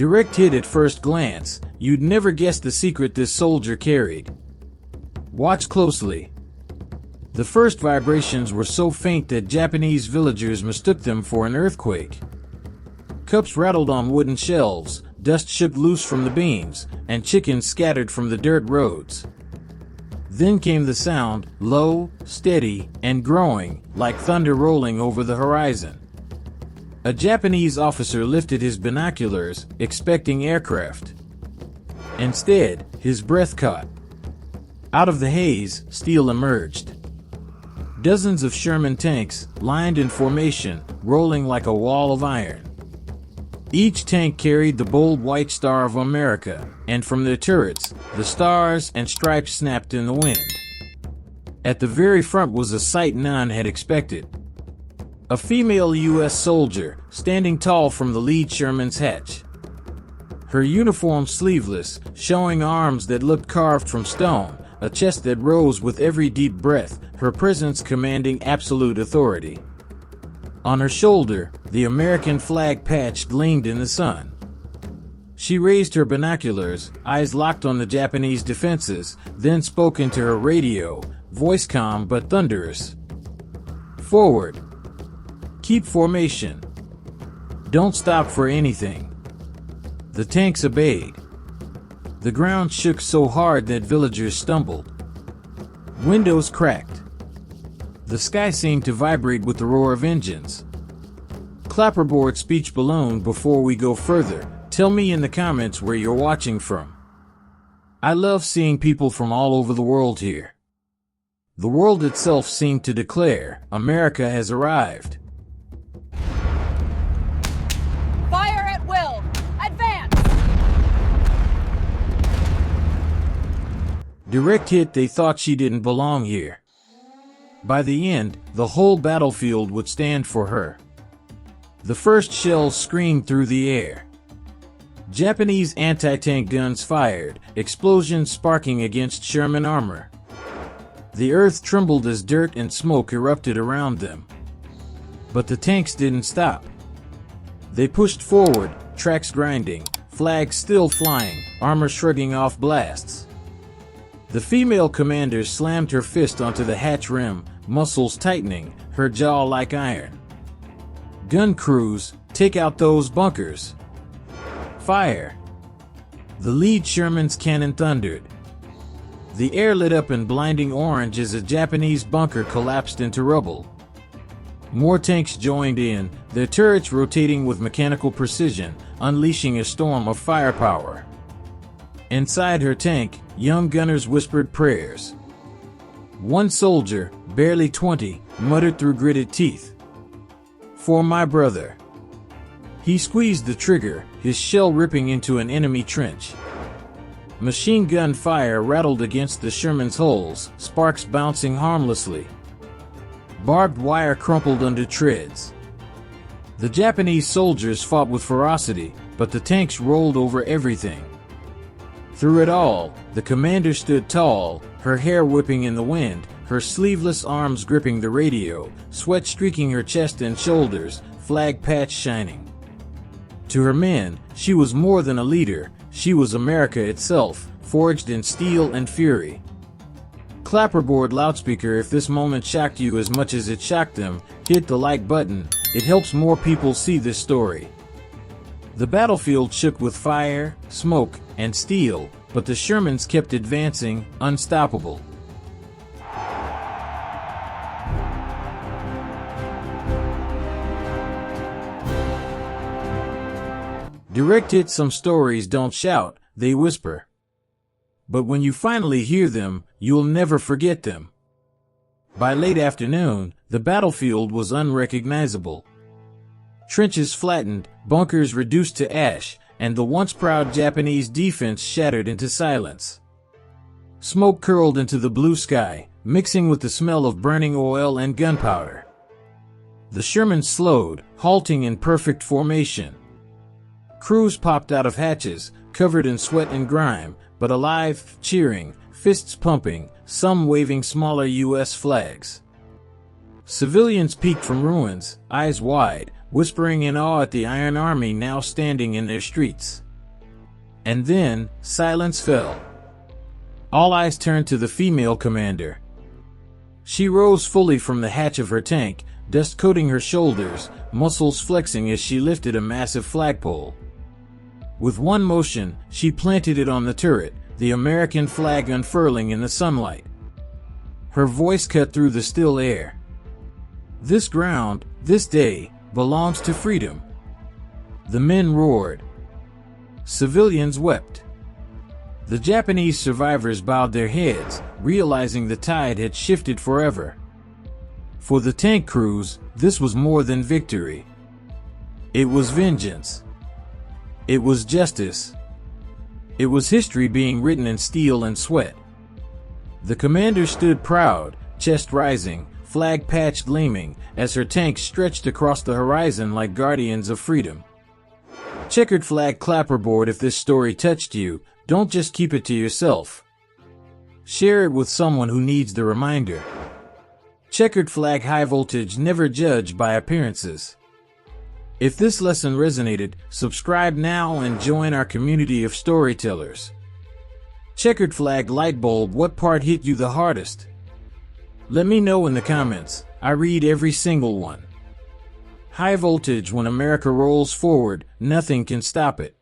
Direct hit at first glance, you'd never guess the secret this soldier carried. Watch closely. The first vibrations were so faint that Japanese villagers mistook them for an earthquake. Cups rattled on wooden shelves, dust shook loose from the beams, and chickens scattered from the dirt roads. Then came the sound, low, steady, and growing, like thunder rolling over the horizon. A Japanese officer lifted his binoculars, expecting aircraft. Instead, his breath caught. Out of the haze, steel emerged. Dozens of Sherman tanks, lined in formation, rolling like a wall of iron. Each tank carried the bold white star of America, and from their turrets, the stars and stripes snapped in the wind. At the very front was a sight none had expected. A female U.S. soldier, standing tall from the lead Sherman's hatch. Her uniform sleeveless, showing arms that looked carved from stone, a chest that rose with every deep breath, her presence commanding absolute authority. On her shoulder, the American flag patch gleamed in the sun. She raised her binoculars, eyes locked on the Japanese defenses, then spoke into her radio, voice calm but thunderous. "Forward. Keep formation. Don't stop for anything." The tanks obeyed. The ground shook so hard that villagers stumbled. Windows cracked. The sky seemed to vibrate with the roar of engines. Clapperboard speech balloon. Before we go further, tell me in the comments where you're watching from. I love seeing people from all over the world here. The world itself seemed to declare, America has arrived. Fire at will! Advance! Direct hit. They thought she didn't belong here. By the end, the whole battlefield would stand for her. The first shells screamed through the air. Japanese anti-tank guns fired, explosions sparking against Sherman armor. The earth trembled as dirt and smoke erupted around them. But the tanks didn't stop. They pushed forward, tracks grinding, flags still flying, armor shrugging off blasts. The female commander slammed her fist onto the hatch rim, muscles tightening, her jaw like iron. Gun crews, take out those bunkers. Fire. The lead Sherman's cannon thundered. The air lit up in blinding orange as a Japanese bunker collapsed into rubble. More tanks joined in, their turrets rotating with mechanical precision, unleashing a storm of firepower. Inside her tank, young gunners whispered prayers. One soldier, barely 20, muttered through gritted teeth. "For my brother." He squeezed the trigger, his shell ripping into an enemy trench. Machine gun fire rattled against the Sherman's hulls, sparks bouncing harmlessly. Barbed wire crumpled under treads. The Japanese soldiers fought with ferocity, but the tanks rolled over everything. Through it all, the commander stood tall, her hair whipping in the wind, her sleeveless arms gripping the radio, sweat streaking her chest and shoulders, flag patch shining. To her men, she was more than a leader, she was America itself, forged in steel and fury. Clapperboard loudspeaker. If this moment shocked you as much as it shocked them, hit the like button, it helps more people see this story. The battlefield shook with fire, smoke, and steel, but the Shermans kept advancing, unstoppable. Direct hit. Some stories don't shout, they whisper. But when you finally hear them, you'll never forget them. By late afternoon, the battlefield was unrecognizable. Trenches flattened, bunkers reduced to ash, and the once proud Japanese defense shattered into silence. Smoke curled into the blue sky, mixing with the smell of burning oil and gunpowder. The Sherman slowed, halting in perfect formation. Crews popped out of hatches, covered in sweat and grime, but alive, cheering, fists pumping, some waving smaller U.S. flags. Civilians peeked from ruins, eyes wide, whispering in awe at the Iron Army now standing in their streets. And then, silence fell. All eyes turned to the female commander. She rose fully from the hatch of her tank, dust coating her shoulders, muscles flexing as she lifted a massive flagpole. With one motion, she planted it on the turret, the American flag unfurling in the sunlight. Her voice cut through the still air. "This ground, this day, belongs to freedom." The men roared. Civilians wept. The Japanese survivors bowed their heads, realizing the tide had shifted forever. For the tank crews, this was more than victory. It was vengeance. It was justice. It was history being written in steel and sweat. The commander stood proud, chest rising, flag patch gleaming, as her tanks stretched across the horizon like guardians of freedom. Checkered flag clapperboard, if this story touched you, don't just keep it to yourself. Share it with someone who needs the reminder. Checkered flag high voltage, never judge by appearances. If this lesson resonated, subscribe now and join our community of storytellers. Checkered flag light bulb, what part hit you the hardest? Let me know in the comments. I read every single one. High voltage, when America rolls forward, nothing can stop it.